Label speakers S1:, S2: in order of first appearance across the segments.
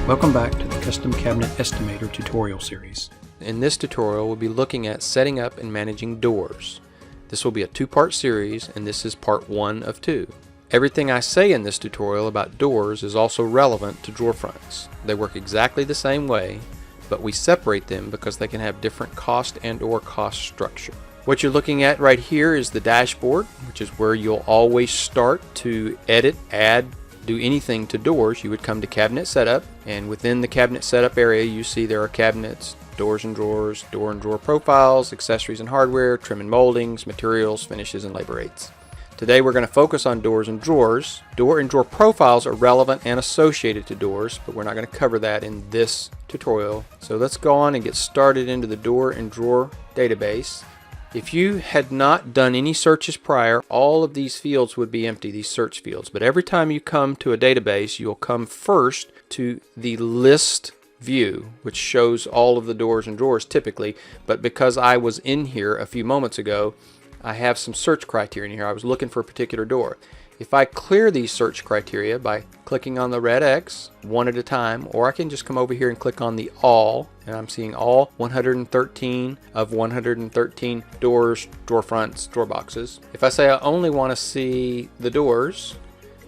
S1: Welcome back to the Custom Cabinet Estimator tutorial series. In this tutorial we'll be looking at setting up and managing doors. This will be a two-part series and this is part 1 of 2. Everything I say in this tutorial about doors is also relevant to drawer fronts. They work exactly the same way, but we separate them because they can have different cost and or cost structure. What you're looking at right here is the dashboard, which is where you'll always start to edit, add, do anything to doors. You would come to cabinet setup, and within the cabinet setup area you see there are cabinets, doors and drawers, door and drawer profiles, accessories and hardware, trim and moldings, materials, finishes, and labor rates. Today we're going to focus on doors and drawers. Door and drawer profiles are relevant and associated to doors, but we're not going to cover that in this tutorial. So let's go on and get started into the door and drawer database. If you had not done any searches prior, all of these fields would be empty, these search fields. But every time you come to a database, you'll come first to the list view, which shows all of the doors and drawers typically. But because I was in here a few moments ago, I have some search criteria in here. I was looking for a particular door. If I clear these search criteria by clicking on the red X one at a time, or I can just come over here and click on the all, and I'm seeing all 113 of 113 doors, drawer fronts, drawer boxes. If I say I only want to see the doors,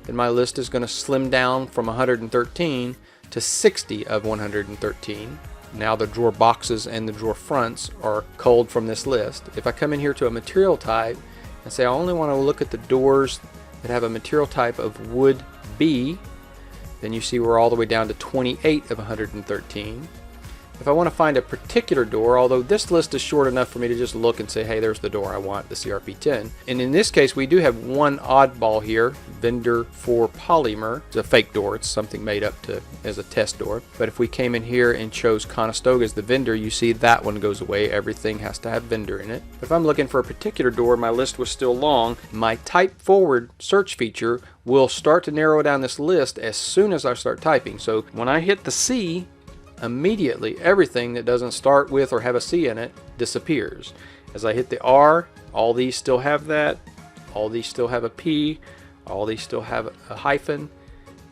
S1: then my list is going to slim down from 113 to 60 of 113. Now the drawer boxes and the drawer fronts are culled from this list. If I come in here to a material type and say I only want to look at the doors that have a material type of wood B, then you see we're all the way down to 28 of 113. If I want to find a particular door, although this list is short enough for me to just look and say, hey, there's the door I want, the CRP10. And in this case, we do have one oddball here, vendor for polymer. It's a fake door. It's something made up as a test door. But if we came in here and chose Conestoga as the vendor, you see that one goes away. Everything has to have vendor in it. But if I'm looking for a particular door, my list was still long. My type forward search feature will start to narrow down this list as soon as I start typing. So when I hit the C, immediately everything that doesn't start with or have a C in it disappears. As I hit the R, all these still have that, all these still have a P, all these still have a hyphen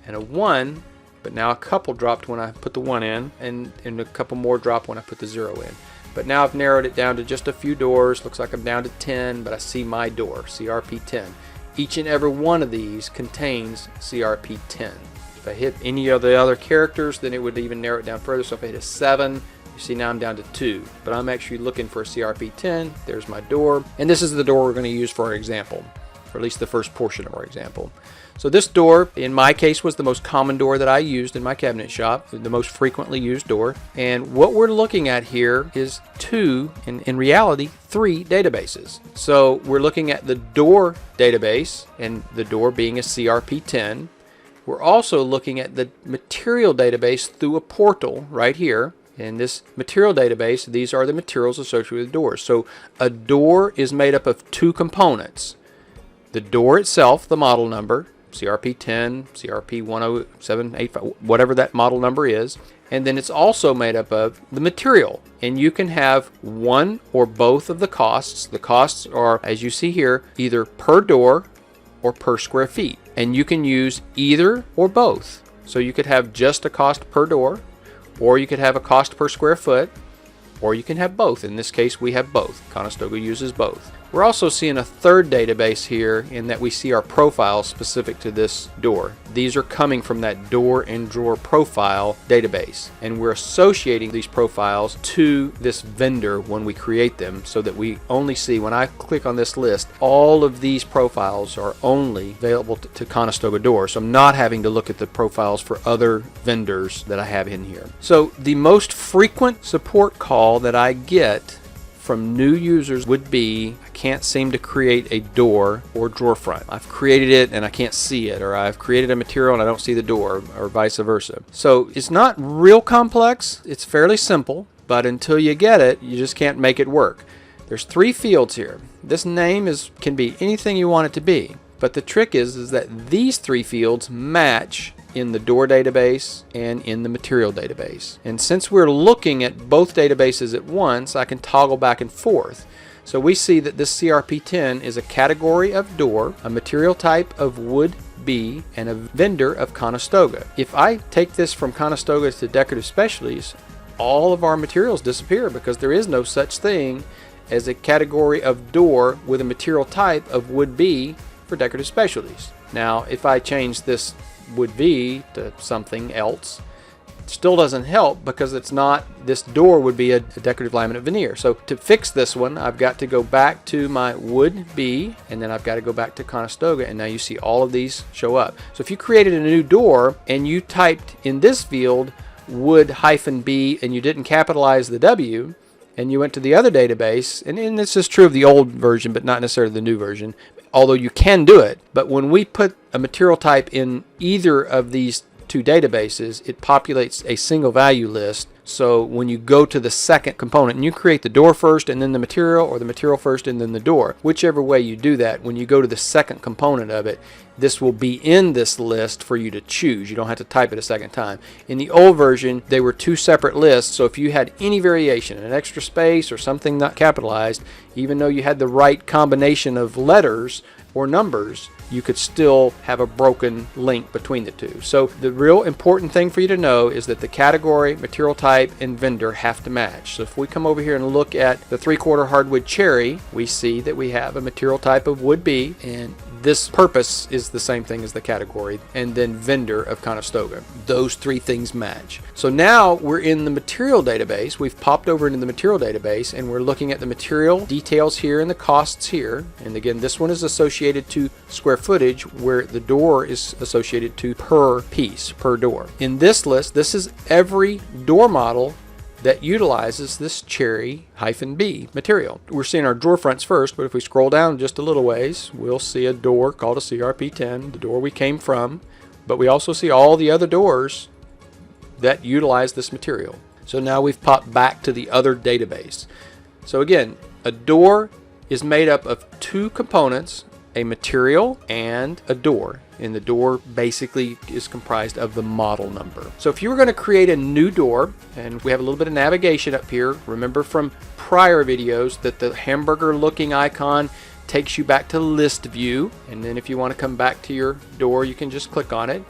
S1: and a 1, but now a couple dropped when I put the 1 in, and a couple more dropped when I put the 0 in. But now I've narrowed it down to just a few doors. Looks like I'm down to 10, but I see my door, CRP10. Each and every one of these contains CRP10. If I hit any of the other characters, then it would even narrow it down further. So if I hit a 7, you see now I'm down to 2. But I'm actually looking for a CRP10. There's my door. And this is the door we're going to use for our example, or at least the first portion of our example. So this door, in my case, was the most common door that I used in my cabinet shop, the most frequently used door. And what we're looking at here is 2, and in reality, 3 databases. So we're looking at the door database, and the door being a CRP10. We're also looking at the material database through a portal right here. In this material database, these are the materials associated with doors. So a door is made up of 2 components. The door itself, the model number, CRP10, CRP10785, whatever that model number is. And then it's also made up of the material. And you can have one or both of the costs. The costs are, as you see here, either per door or per square feet. And you can use either or both. So you could have just a cost per door, or you could have a cost per square foot, or you can have both. In this case, we have both. Conestoga uses both. We're also seeing a third database here in that we see our profiles specific to this door. These are coming from that door and drawer profile database. And we're associating these profiles to this vendor when we create them, so that we only see, when I click on this list, all of these profiles are only available to Conestoga Door. So I'm not having to look at the profiles for other vendors that I have in here. So the most frequent support call that I get from new users would be, I can't seem to create a door or drawer front. I've created it and I can't see it, or I've created a material and I don't see the door, or vice versa. So it's not real complex, it's fairly simple, but until you get it, you just can't make it work. There's 3 fields here. This name can be anything you want it to be, but the trick is that these 3 fields match in the door database and in the material database. And since we're looking at both databases at once, I can toggle back and forth. So we see that this CRP10 is a category of door, a material type of wood be, and a vendor of Conestoga. If I take this from Conestoga to Decorative Specialties, all of our materials disappear because there is no such thing as a category of door with a material type of would be for Decorative Specialties. Now, if I change this would be to something else, it still doesn't help because it's not, this door would be a decorative laminate veneer. So to fix this one, I've got to go back to my would be, and then I've got to go back to Conestoga, and now you see all of these show up. So if you created a new door and you typed in this field would-be and you didn't capitalize the W, and you went to the other database, and this is true of the old version but not necessarily the new version, although you can do it, but when we put a material type in either of these two databases, it populates a single value list. So when you go to the second component, and you create the door first and then the material, or the material first and then the door, whichever way you do that, when you go to the second component of it, this will be in this list for you to choose. You don't have to type it a second time. In the old version, they were two separate lists, so if you had any variation, an extra space or something not capitalized, even though you had the right combination of letters or numbers, you could still have a broken link between the two. So the real important thing for you to know is that the category, material type, and vendor have to match. So if we come over here and look at the 3/4 hardwood cherry, we see that we have a material type of would be, and this purpose is the same thing as the category, and then vendor of Conestoga. Those three things match. So now we're in the material database. We've popped over into the material database, and we're looking at the material details here and the costs here. And again, this one is associated to square footage, where the door is associated to per piece, per door. In this list, this is every door model that utilizes this cherry-B material. We're seeing our drawer fronts first, but if we scroll down just a little ways, we'll see a door called a CRP10, the door we came from, but we also see all the other doors that utilize this material. So now we've popped back to the other database. So again, a door is made up of two components, a material and a door, and the door basically is comprised of the model number. So if you were going to create a new door, and we have a little bit of navigation up here, remember from prior videos that the hamburger looking icon takes you back to list view, and then if you want to come back to your door, you can just click on it.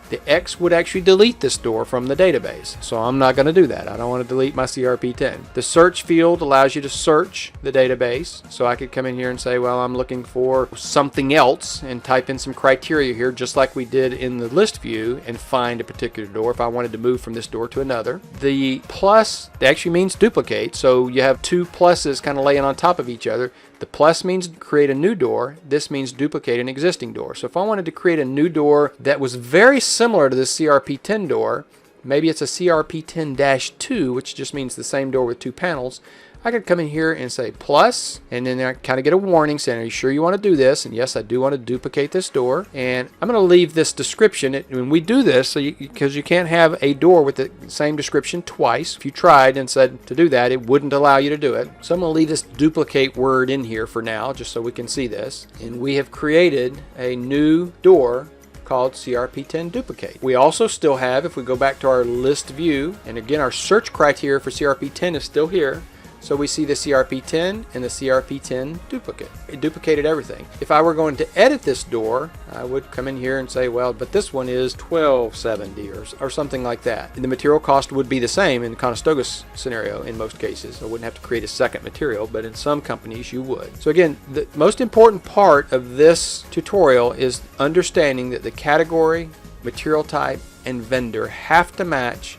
S1: The X would actually delete this door from the database, so I'm not going to do that. I don't want to delete my CRP10. The search field allows you to search the database, so I could come in here and say, well, I'm looking for something else, and type in some criteria here, just like we did in the list view, and find a particular door if I wanted to move from this door to another. The plus actually means duplicate, so you have two pluses kind of laying on top of each other. The plus means create a new door. This means duplicate an existing door. So if I wanted to create a new door that was very similar to the CRP10 door, maybe it's a CRP10-2, which just means the same door with two panels, I could come in here and say plus, and then I kind of get a warning saying, are you sure you want to do this? And yes, I do want to duplicate this door. And I'm going to leave this description. When we do this, so because you can't have a door with the same description twice. If you tried and said to do that, it wouldn't allow you to do it. So I'm going to leave this duplicate word in here for now, just so we can see this. And we have created a new door called CRP10 duplicate. We also still have, if we go back to our list view, and again, our search criteria for CRP10 is still here. So we see the CRP10 and the CRP10 duplicate. It duplicated everything. If I were going to edit this door, I would come in here and say, well, but this one is $12.70 or something like that. And the material cost would be the same in the Conestoga scenario in most cases. I wouldn't have to create a second material, but in some companies you would. So again, the most important part of this tutorial is understanding that the category, material type, and vendor have to match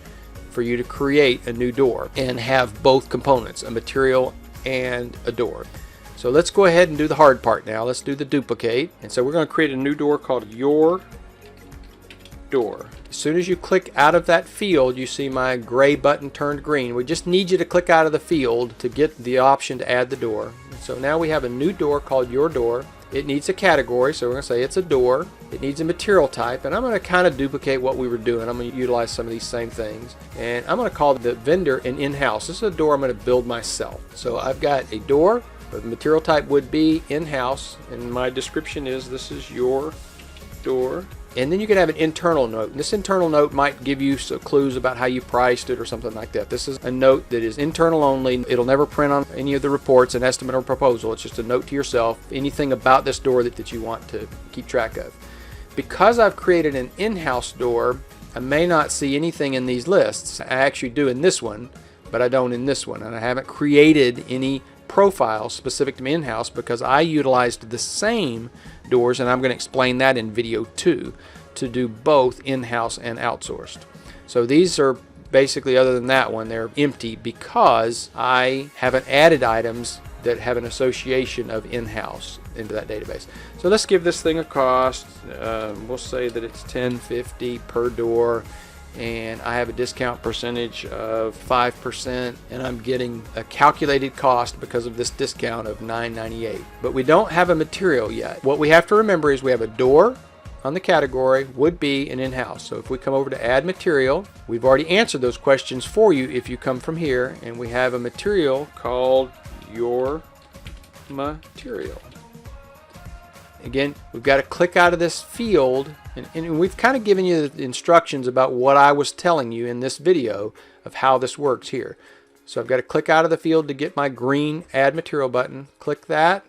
S1: for you to create a new door and have both components, a material and a door. So let's go ahead and do the hard part now. Let's do the duplicate. And so we're going to create a new door called Your Door. As soon as you click out of that field, you see my gray button turned green. We just need you to click out of the field to get the option to add the door. So now we have a new door called Your Door. It needs a category, so we're going to say it's a door. It needs a material type, and I'm going to kind of duplicate what we were doing. I'm going to utilize some of these same things. And I'm going to call the vendor an in-house. This is a door I'm going to build myself. So I've got a door, the material type would be in-house, and my description is this is your door. And then you can have an internal note. And this internal note might give you some clues about how you priced it or something like that. This is a note that is internal only. It'll never print on any of the reports, an estimate or proposal. It's just a note to yourself, anything about this door that you want to keep track of. Because I've created an in-house door, I may not see anything in these lists. I actually do in this one, but I don't in this one. And I haven't created any profile specific to my in-house because I utilized the same doors, and I'm going to explain that in video 2, to do both in-house and outsourced. So these are basically, other than that one, they're empty because I haven't added items that have an association of in-house into that database. So let's give this thing a cost. We'll say that it's $10.50 per door, and I have a discount percentage of 5%, and I'm getting a calculated cost because of this discount of $9.98. But we don't have a material yet. What we have to remember is we have a door on the category, would be an in-house. So if we come over to add material, we've already answered those questions for you if you come from here, and we have a material called your material. Again, we've got to click out of this field, and we've kind of given you the instructions about what I was telling you in this video of how this works here. So I've got to click out of the field to get my green add material button. Click that,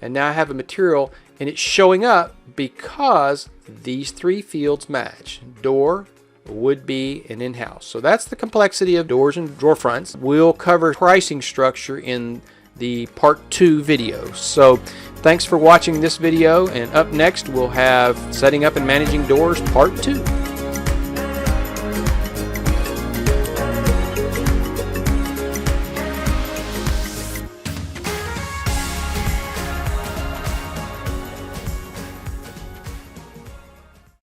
S1: and now I have a material, and it's showing up because these 3 fields match. Door, would be, and in-house. So that's the complexity of doors and drawer fronts. We'll cover pricing structure in the part 2 video. So thanks for watching this video, and up next we'll have setting up and managing doors part 2.